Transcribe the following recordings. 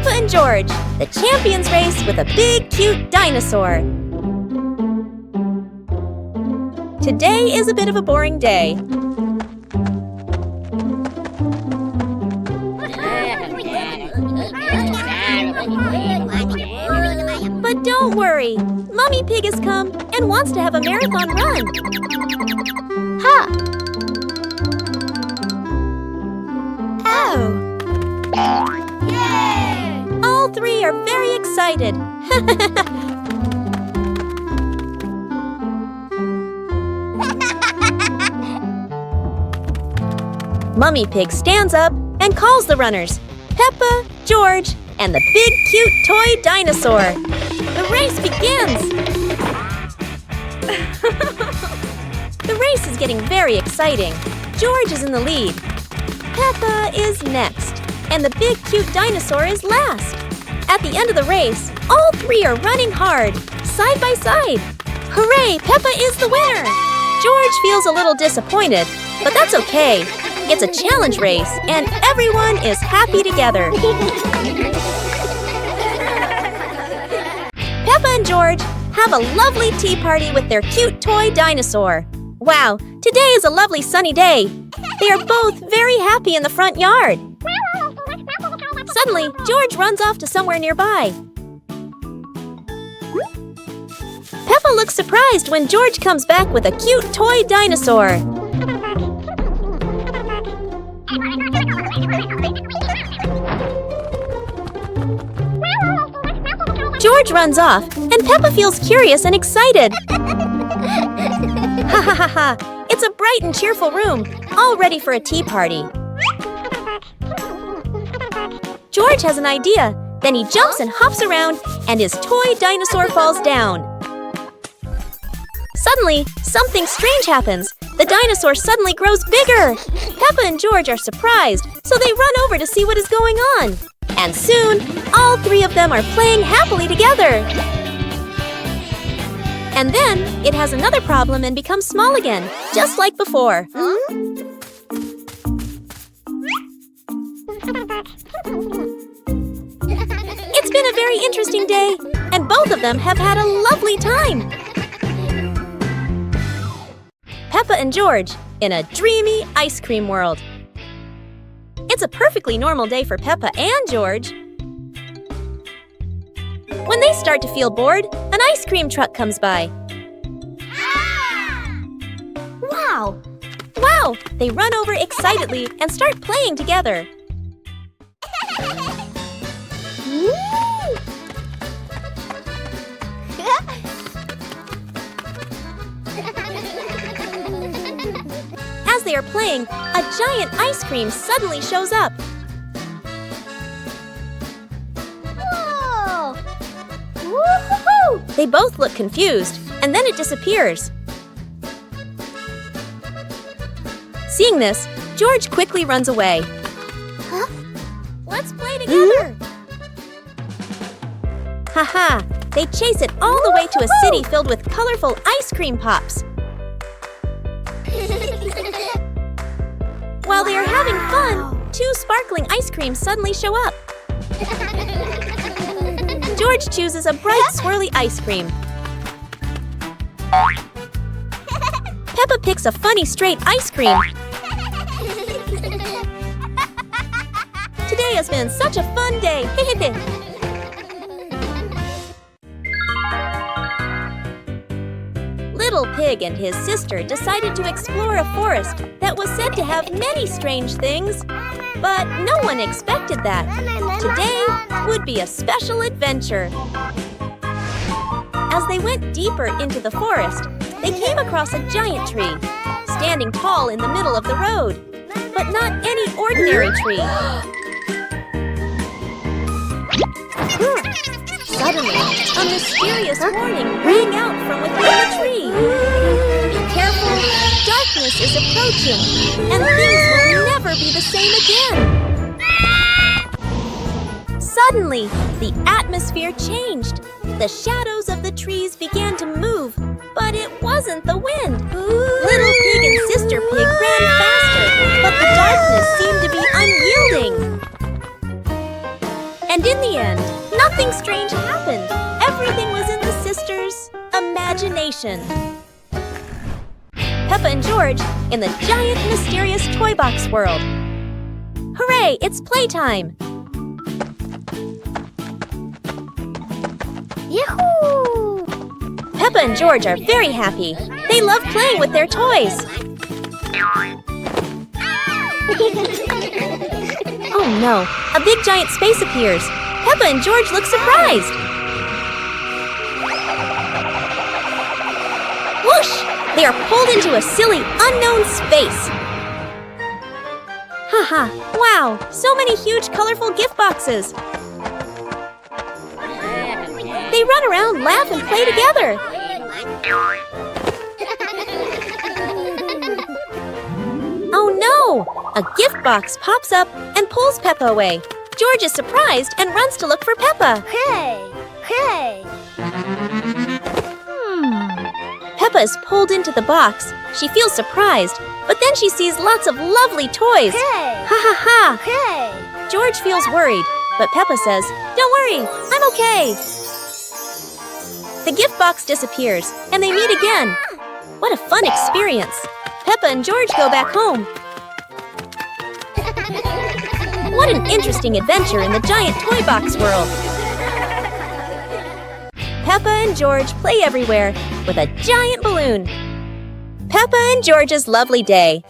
Peppa and George, the champions race with a big, cute dinosaur. Today is a bit of a boring day. But don't worry, Mummy Pig has come and wants to have a marathon run. Ha! Oh! Yay! All three are very excited. Mummy Pig stands up and calls the runners, Peppa, George, and the big cute toy dinosaur. The race begins! The race is getting very exciting. George is in the lead. Peppa is next, and the big cute dinosaur is last. At the end of the race, all three are running hard, side by side. Hooray, Peppa is the winner! George feels a little disappointed, but that's okay. It's a challenge race, and everyone is happy together. Peppa and George have a lovely tea party with their cute toy dinosaur. Wow, today is a lovely sunny day. They are both very happy in the front yard. Suddenly, George runs off to somewhere nearby. Peppa looks surprised when George comes back with a cute toy dinosaur. George runs off, and Peppa feels curious and excited. Ha ha ha ha! It's a bright and cheerful room, all ready for a tea party. George has an idea. Then he jumps and hops around, and his toy dinosaur falls down. Suddenly, something strange happens. The dinosaur suddenly grows bigger. Peppa and George are surprised, so they run over to see what is going on. And soon, all three of them are playing happily together. And then, it has another problem and becomes small again, just like before. It's been a very interesting day, and both of them have had a lovely time. Peppa and George in a dreamy ice cream world. It's a perfectly normal day for Peppa and George. When they start to feel bored, an ice cream truck comes by. Wow! Wow! They run over excitedly and start playing together. As they are playing, a giant ice cream suddenly shows up. Whoa! Woo-hoo-hoo! They both look confused, and then it disappears. Seeing this, George quickly runs away. Huh? Let's play together! Haha! They chase it all the way to a city filled with colorful ice cream pops. While they are having fun, two sparkling ice creams suddenly show up. George chooses a bright, swirly ice cream. Peppa picks a funny, straight ice cream. Today has been such a fun day. Little Pig and his sister decided to explore a forest that was said to have many strange things. But no one expected that. Today would be a special adventure. As they went deeper into the forest, they came across a giant tree, standing tall in the middle of the road. But not any ordinary tree. Suddenly, a mysterious warning rang out from within the tree. Be careful, darkness is approaching, and things will never be the same again. Suddenly, the atmosphere changed. The shadows of the trees began to move, but it wasn't the wind. Little Pig and Sister Pig ran faster, but the darkness seemed to be unyielding. And in the end, nothing strange happened. Everything was in the sisters' imagination. Peppa and George in the giant mysterious toy box world. Hooray, it's playtime! Yahoo! Peppa and George are very happy. They love playing with their toys. Oh no, a big giant space appears. Peppa and George look surprised. Whoosh! They are pulled into a silly, unknown space. Haha, wow, so many huge, colorful gift boxes. They run around, laugh, and play together. Oh no! A gift box pops up and pulls Peppa away. George is surprised and runs to look for Peppa. Hey! Hey! Peppa is pulled into the box. She feels surprised, but then she sees lots of lovely toys. Hey! Ha ha ha! Hey! George feels worried, but Peppa says, "Don't worry, I'm okay." The gift box disappears, and they meet again. What a fun experience! Peppa and George go back home. What an interesting adventure in the giant toy box world! Peppa and George play everywhere with a giant balloon. Peppa and George's lovely day.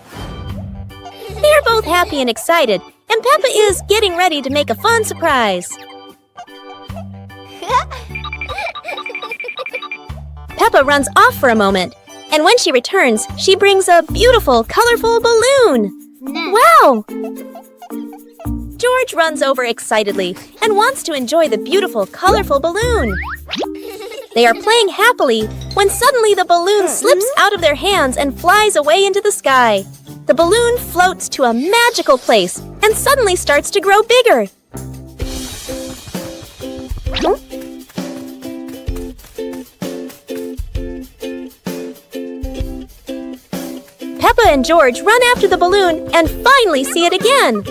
They are both happy and excited, and Peppa is getting ready to make a fun surprise. Peppa runs off for a moment, and when she returns, she brings a beautiful, colorful balloon. Wow! George runs over excitedly and wants to enjoy the beautiful, colorful balloon. They are playing happily when suddenly the balloon slips out of their hands and flies away into the sky. The balloon floats to a magical place and suddenly starts to grow bigger. Peppa and George run after the balloon and finally see it again.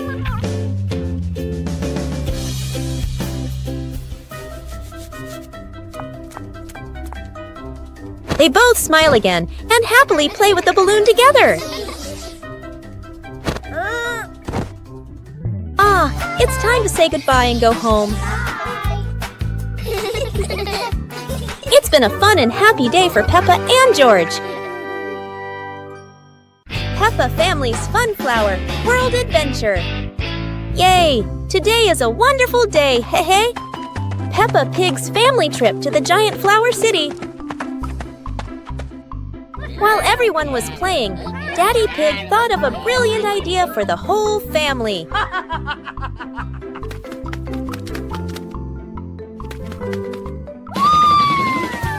They both smile again and happily play with the balloon together. Ah, it's time to say goodbye and go home. It's been a fun and happy day for Peppa and George. Peppa Family's Fun Flower World Adventure. Yay! Today is a wonderful day, hey! Peppa Pig's family trip to the giant flower city. While everyone was playing, Daddy Pig thought of a brilliant idea for the whole family.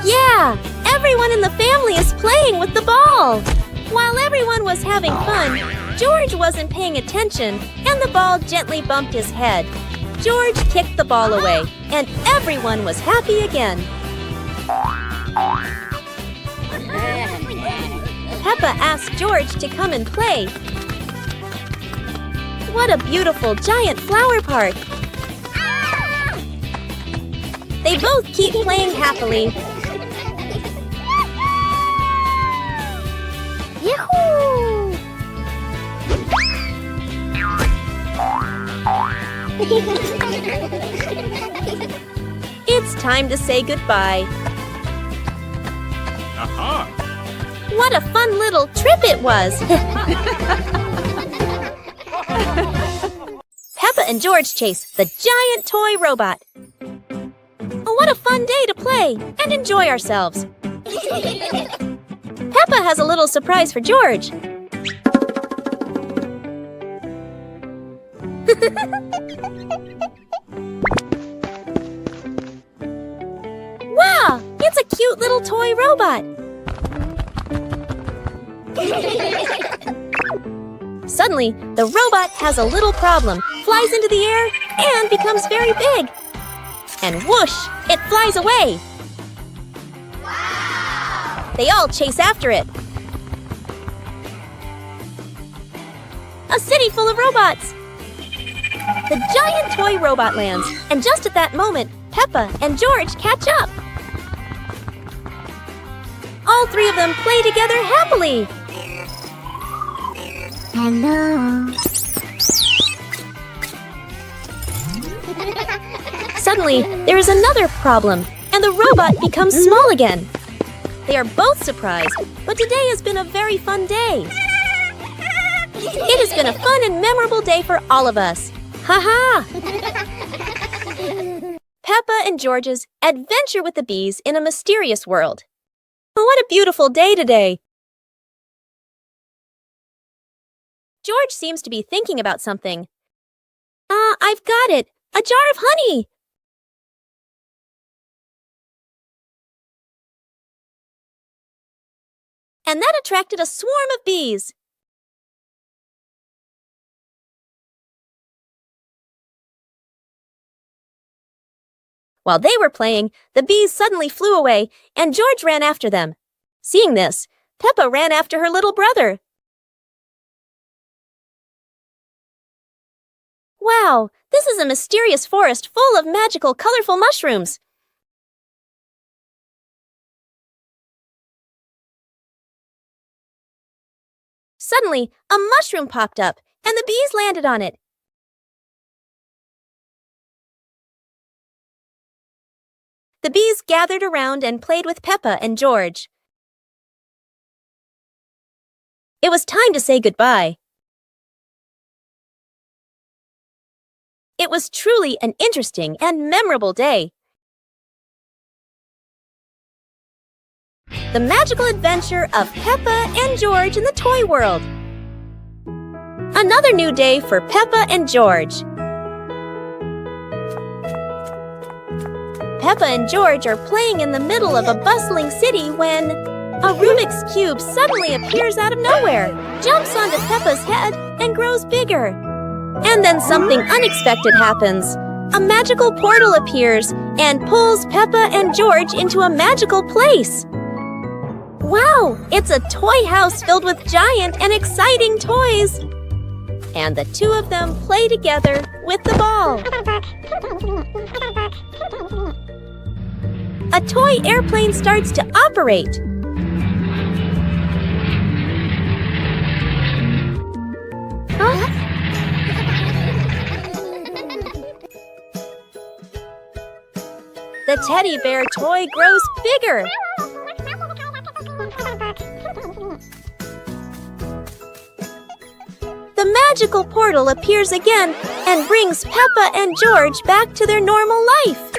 Yeah! Everyone in the family is playing with the ball! While everyone was having fun, George wasn't paying attention and the ball gently bumped his head. George kicked the ball away and everyone was happy again. Peppa asked George to come and play. What a beautiful giant flower park! They both keep playing happily. Yahoo! It's time to say goodbye. Aha! What a fun little trip it was! Peppa and George chase the giant toy robot. Oh, what a fun day to play and enjoy ourselves. Peppa has a little surprise for George. Wow! It's a cute little toy robot. Suddenly, the robot has a little problem, flies into the air, and becomes very big. And whoosh! It flies away. Wow! They all chase after it. A city full of robots. The giant toy robot lands, and just at that moment, Peppa and George catch up. All three of them play together happily. Hello. Suddenly, there is another problem, and the robot becomes small again. They are both surprised, but today has been a very fun day. It has been a fun and memorable day for all of us. Ha-ha! Peppa and George's Adventure with the Bees in a Mysterious World. What a beautiful day today! George seems to be thinking about something. I've got it! A jar of honey! And that attracted a swarm of bees. While they were playing, the bees suddenly flew away, and George ran after them. Seeing this, Peppa ran after her little brother. Wow, this is a mysterious forest full of magical, colorful mushrooms. Suddenly, a mushroom popped up, and the bees landed on it. The bees gathered around and played with Peppa and George. It was time to say goodbye. It was truly an interesting and memorable day. The magical adventure of Peppa and George in the toy world. Another new day for Peppa and George. Peppa and George are playing in the middle of a bustling city when a Rubik's Cube suddenly appears out of nowhere, jumps onto Peppa's head, and grows bigger. And then something unexpected happens. A magical portal appears and pulls Peppa and George into a magical place. Wow, it's a toy house filled with giant and exciting toys. And the two of them play together with the ball. A toy airplane starts to operate. Huh? The teddy bear toy grows bigger. The magical portal appears again and brings Peppa and George back to their normal life.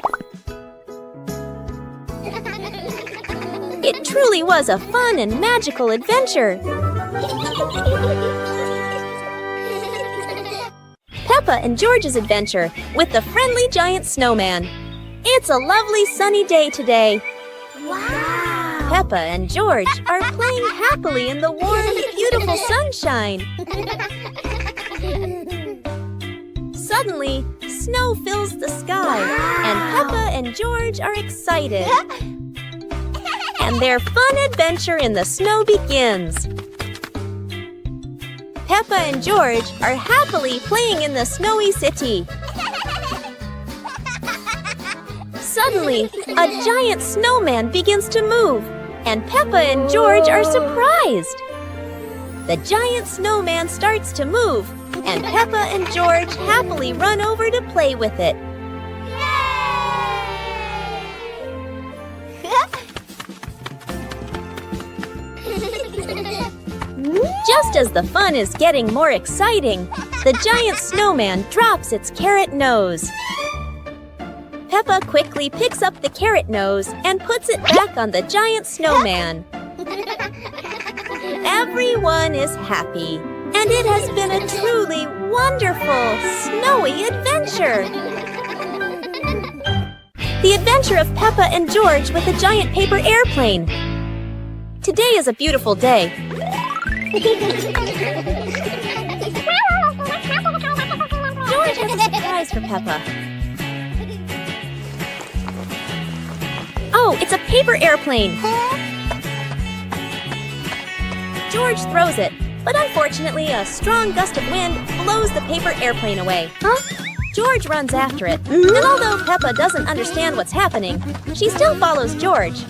It truly was a fun and magical adventure. Peppa and George's adventure with the friendly giant snowman. It's a lovely sunny day today. Wow! Peppa and George are playing happily in the warm, beautiful sunshine. Suddenly, snow fills the sky, and Peppa and George are excited. And their fun adventure in the snow begins. Peppa and George are happily playing in the snowy city. Suddenly, a giant snowman begins to move, and Peppa and George are surprised. The giant snowman starts to move, and Peppa and George happily run over to play with it. Just as the fun is getting more exciting, the giant snowman drops its carrot nose. Peppa quickly picks up the carrot nose and puts it back on the giant snowman. Everyone is happy, and it has been a truly wonderful, snowy adventure. The adventure of Peppa and George with a giant paper airplane. Today is a beautiful day. George has a surprise for Peppa. Oh, it's a paper airplane. George throws it, but unfortunately a strong gust of wind blows the paper airplane away. Huh? George runs after it, and although Peppa doesn't understand what's happening, she still follows George.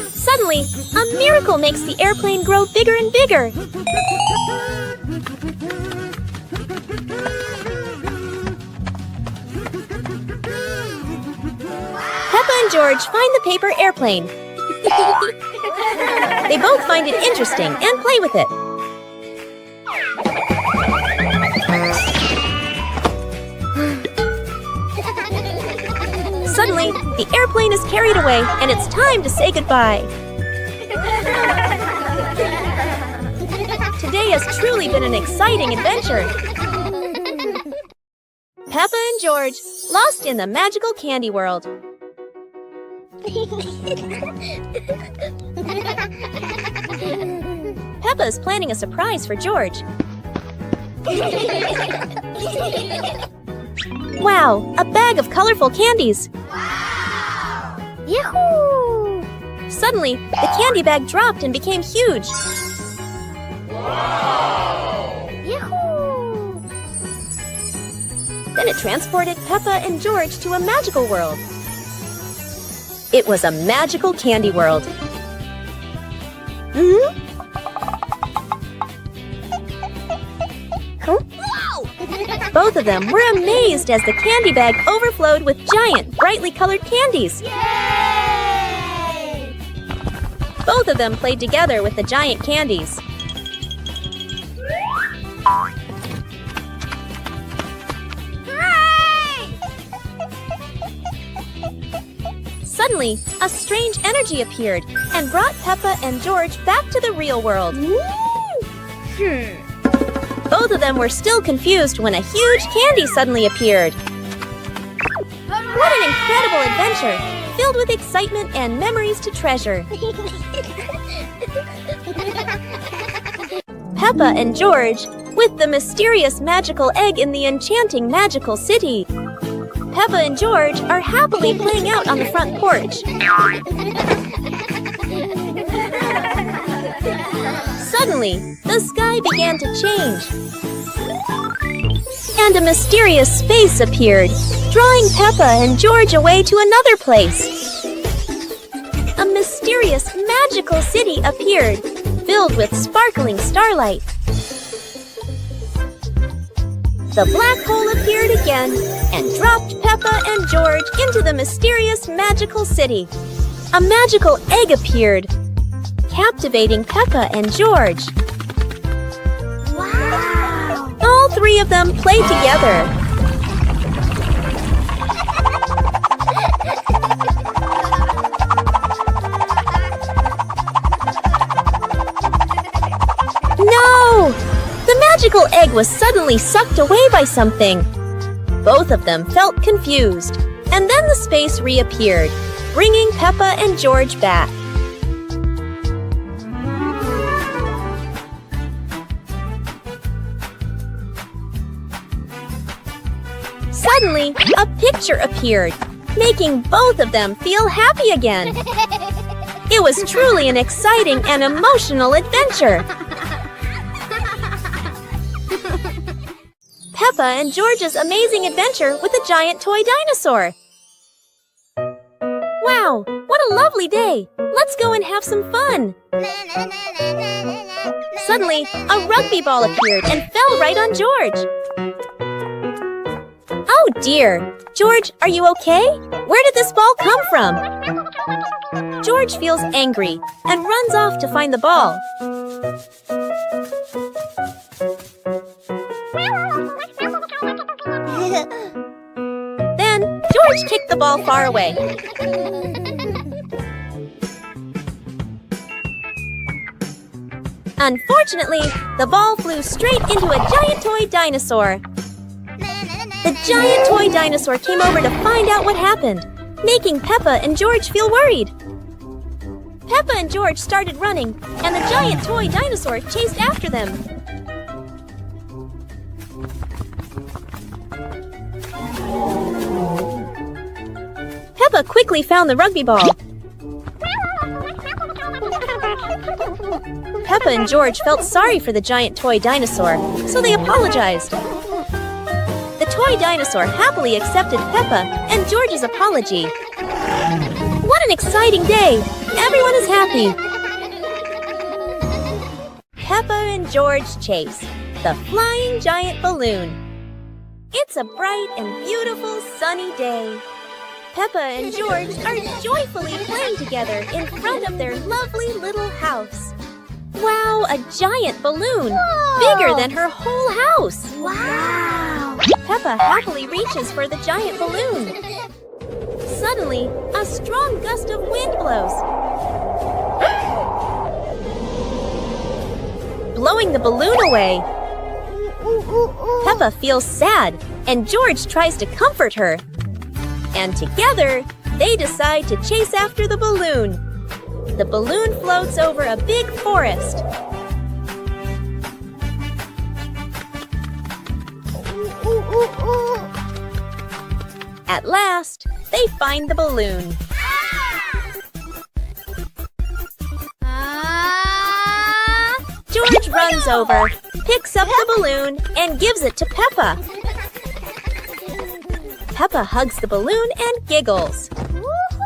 Suddenly, a miracle makes the airplane grow bigger and bigger. Peppa and George find the paper airplane. They both find it interesting and play with it. Suddenly, the airplane is carried away and it's time to say goodbye. Today has truly been an exciting adventure. Peppa and George, lost in the magical candy world. Peppa is planning a surprise for George. Wow, a bag of colorful candies. Yahoo! Suddenly, the candy bag dropped and became huge. Yahoo! Then it transported Peppa and George to a magical world. It was a magical candy world. Both of them were amazed as the candy bag overflowed with giant, brightly colored candies. Yay! Both of them played together with the giant candies. Suddenly, a strange energy appeared and brought Peppa and George back to the real world. Both of them were still confused when a huge candy suddenly appeared. What an incredible adventure, filled with excitement and memories to treasure. Peppa and George, with the mysterious magical egg in the enchanting magical city. Peppa and George are happily playing out on the front porch. Suddenly, the sky began to change. And a mysterious space appeared, drawing Peppa and George away to another place. A mysterious magical city appeared, filled with sparkling starlight. The black hole appeared again and dropped Peppa and George into the mysterious magical city. A magical egg appeared, captivating Peppa and George. Wow! All three of them play together. No! The magical egg was suddenly sucked away by something. Both of them felt confused, and then the space reappeared, bringing Peppa and George back. Suddenly, a picture appeared, making both of them feel happy again. It was truly an exciting and emotional adventure. Peppa and George's amazing adventure with a giant toy dinosaur. Wow, what a lovely day! Let's go and have some fun! Suddenly, a rugby ball appeared and fell right on George. Oh dear! George, are you okay? Where did this ball come from? George feels angry and runs off to find the ball. Then, George kicked the ball far away. Unfortunately, the ball flew straight into a giant toy dinosaur. The giant toy dinosaur came over to find out what happened, making Peppa and George feel worried. Peppa and George started running, and the giant toy dinosaur chased after them. Peppa quickly found the rugby ball. Peppa and George felt sorry for the giant toy dinosaur, so they apologized. The toy dinosaur happily accepted Peppa and George's apology. What an exciting day! Everyone is happy. Peppa and George chase the flying giant balloon. It's a bright and beautiful sunny day. Peppa and George are joyfully playing together in front of their lovely little house. Wow, a giant balloon! Whoa! Bigger than her whole house! Wow! Peppa happily reaches for the giant balloon. Suddenly, a strong gust of wind blows, blowing the balloon away. Peppa feels sad, and George tries to comfort her. And together, they decide to chase after the balloon. The balloon floats over a big forest. At last, they find the balloon. George runs over, picks up the balloon, and gives it to Peppa. Peppa hugs the balloon and giggles.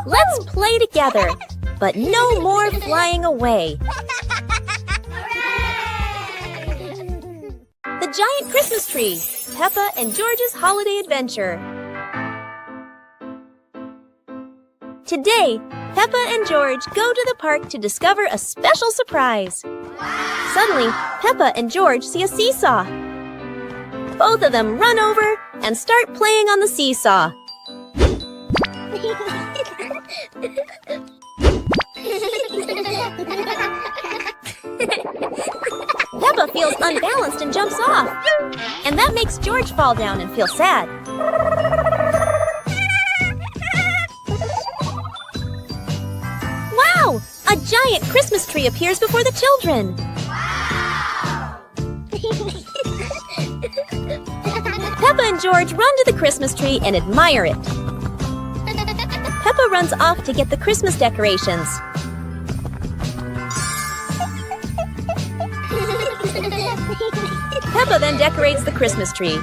Let's play together, but no more flying away. The giant Christmas tree, Peppa and George's holiday adventure. Today, Peppa and George go to the park to discover a special surprise. Suddenly, Peppa and George see a seesaw. Both of them run over and start playing on the seesaw. Peppa feels unbalanced and jumps off. And that makes George fall down and feel sad. Wow! A giant Christmas tree appears before the children. Peppa and George run to the Christmas tree and admire it. Peppa runs off to get the Christmas decorations. Peppa then decorates the Christmas tree.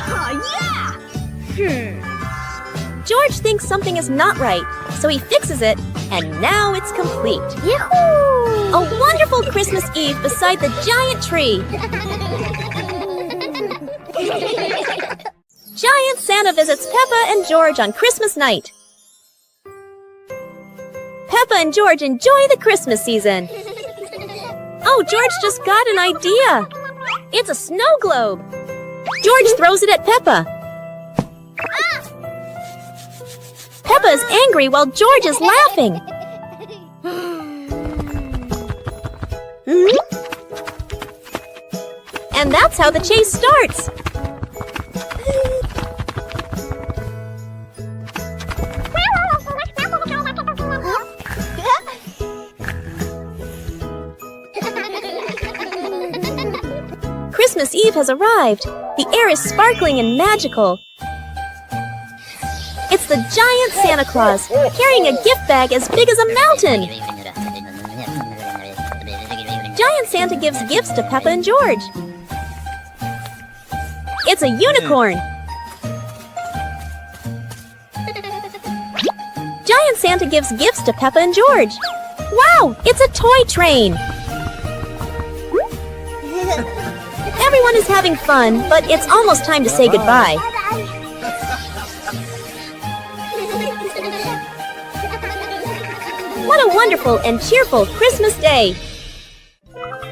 Oh, yeah! George thinks something is not right, so he fixes it, and now it's complete. Yahoo! A wonderful Christmas Eve beside the giant tree. Giant Santa visits Peppa and George on Christmas night. Peppa and George enjoy the Christmas season. Oh, George just got an idea. It's a snow globe. George throws it at Peppa. Peppa is angry while George is laughing. And that's how the chase starts. Christmas Eve has arrived. The air is sparkling and magical. It's the giant Santa Claus, carrying a gift bag as big as a mountain. Giant Santa gives gifts to Peppa and George. It's a unicorn. Giant Santa gives gifts to Peppa and George. Wow, it's a toy train. Everyone is having fun, but it's almost time to say goodbye. What a wonderful and cheerful Christmas day!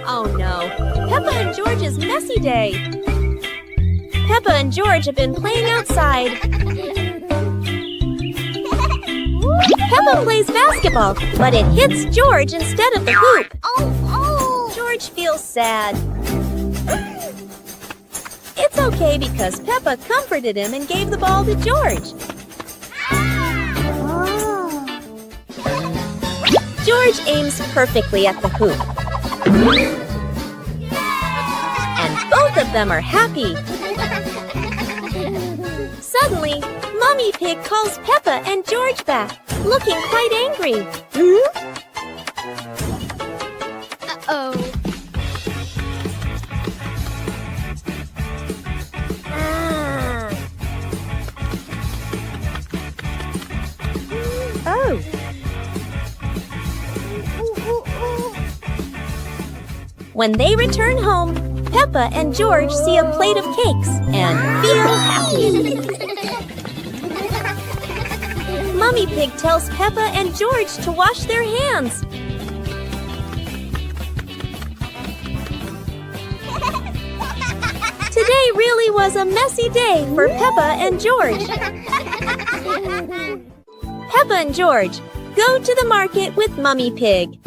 Oh no, Peppa and George's messy day. Peppa and George have been playing outside. Peppa plays basketball, but it hits George instead of the hoop. George feels sad. It's okay because Peppa comforted him and gave the ball to George. George aims perfectly at the hoop. And both of them are happy. Suddenly, Mommy Pig calls Peppa and George back, looking quite angry. When they return home, Peppa and George see a plate of cakes and feel happy. Mummy Pig tells Peppa and George to wash their hands. Today really was a messy day for Peppa and George. Peppa and George go to the market with Mummy Pig.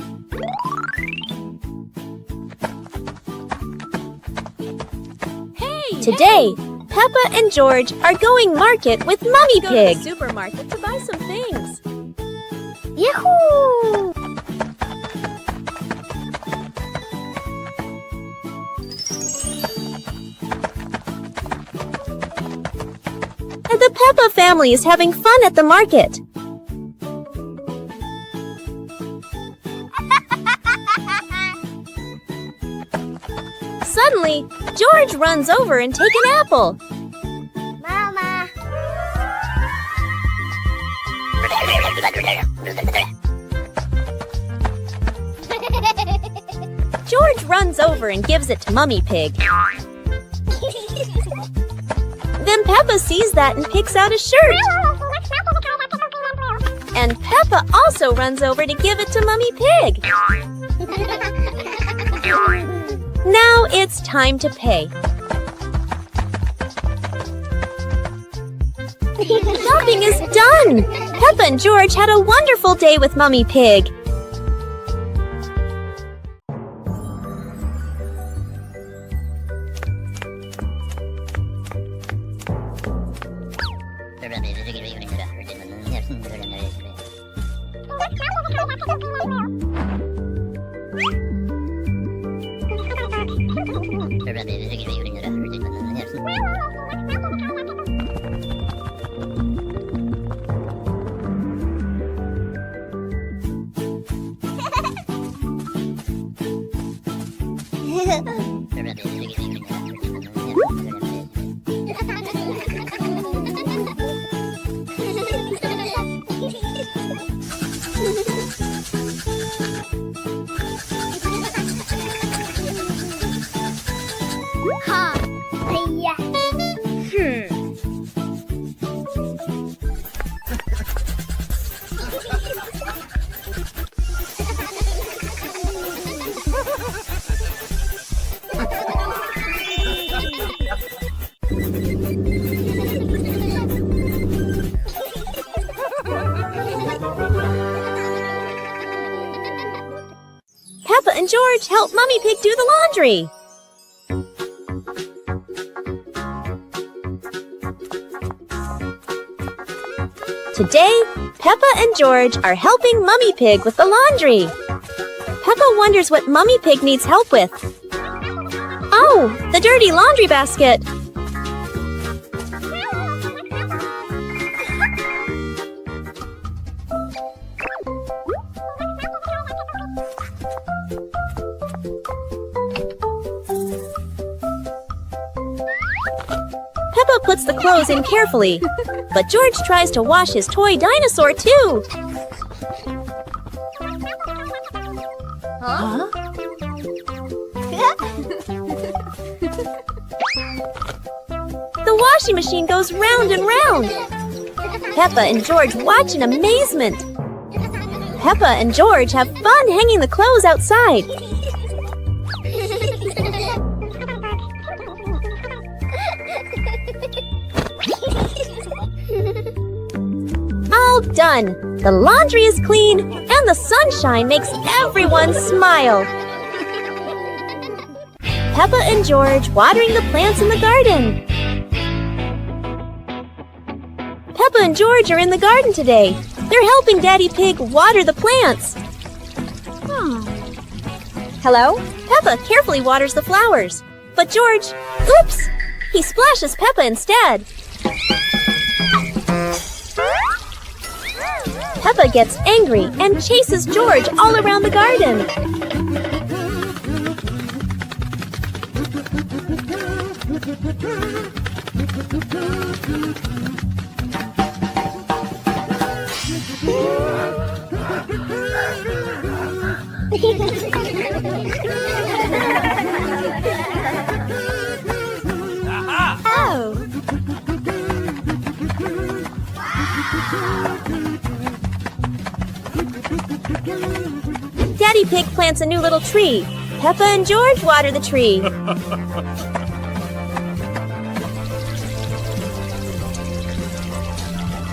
Today, Peppa and George are going market with Mummy Pig. To the supermarket to buy some things. Yahoo! And the Peppa family is having fun at the market. Suddenly, George runs over and takes an apple. Mama. George runs over and gives it to Mummy Pig. Then Peppa sees that and picks out a shirt. And Peppa also runs over to give it to Mummy Pig. Now it's time to pay. Shopping is done! Peppa and George had a wonderful day with Mummy Pig. Peppa and George help Mummy Pig do the laundry. Today, Peppa and George are helping Mummy Pig with the laundry. Peppa wonders what Mummy Pig needs help with. Oh, the dirty laundry basket. Peppa puts the clothes in carefully, but George tries to wash his toy dinosaur too. Huh? The washing machine goes round and round. Peppa and George watch in amazement. Peppa and George have fun hanging the clothes outside. All done. The laundry is clean and the sunshine makes everyone smile. Peppa and George watering the plants in the garden. Peppa and George are in the garden today. They're helping Daddy Pig water the plants. Hello? Peppa carefully waters the flowers. But George, oops! He splashes Peppa instead. Peppa gets angry and chases George all around the garden. Oh! Daddy Pig plants a new little tree. Peppa and George water the tree.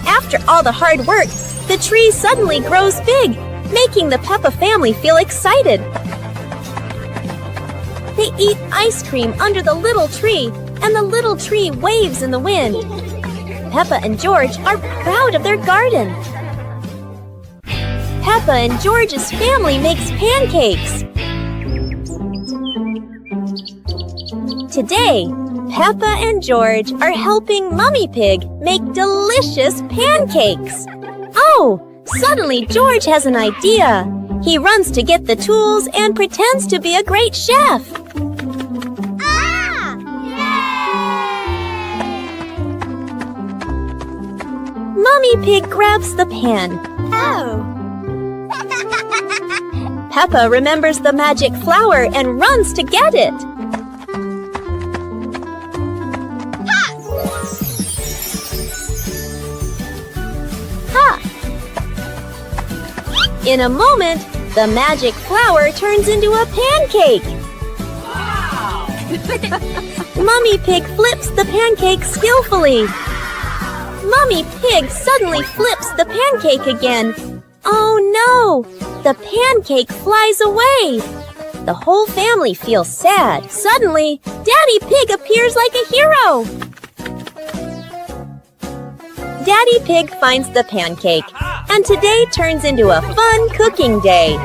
After all the hard work, the tree suddenly grows big, making the Peppa family feel excited. They eat ice cream under the little tree, and the little tree waves in the wind. Peppa and George are proud of their garden. Peppa and George's family makes pancakes. Today, Peppa and George are helping Mummy Pig make delicious pancakes. Oh, suddenly George has an idea. He runs to get the tools and pretends to be a great chef. Ah! Mummy Pig grabs the pan. Oh! Peppa remembers the magic flour and runs to get it. Ha! In a moment, the magic flour turns into a pancake. Wow! Mummy Pig flips the pancake skillfully. Mummy Pig suddenly flips the pancake again. Oh no! The pancake flies away. The whole family feels sad. Suddenly, Daddy Pig appears like a hero. Daddy Pig finds the pancake, and today turns into a fun cooking day.